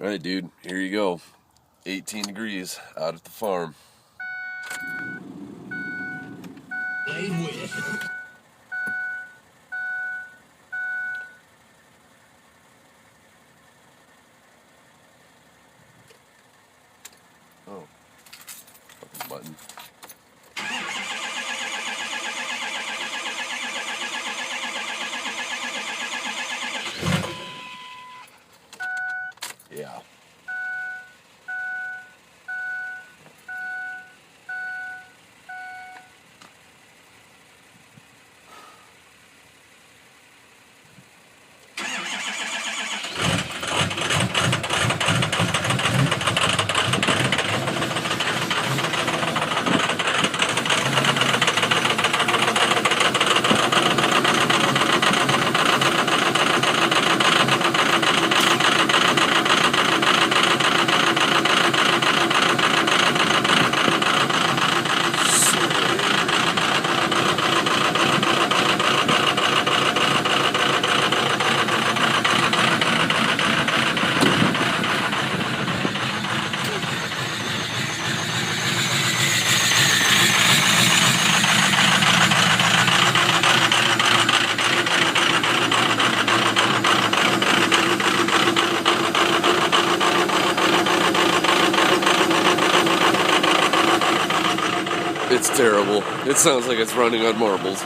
Alright, dude, here you go. 18 degrees out at the farm. Played with. Oh. Fucking button. Yeah. It's terrible. It sounds like it's running on marbles.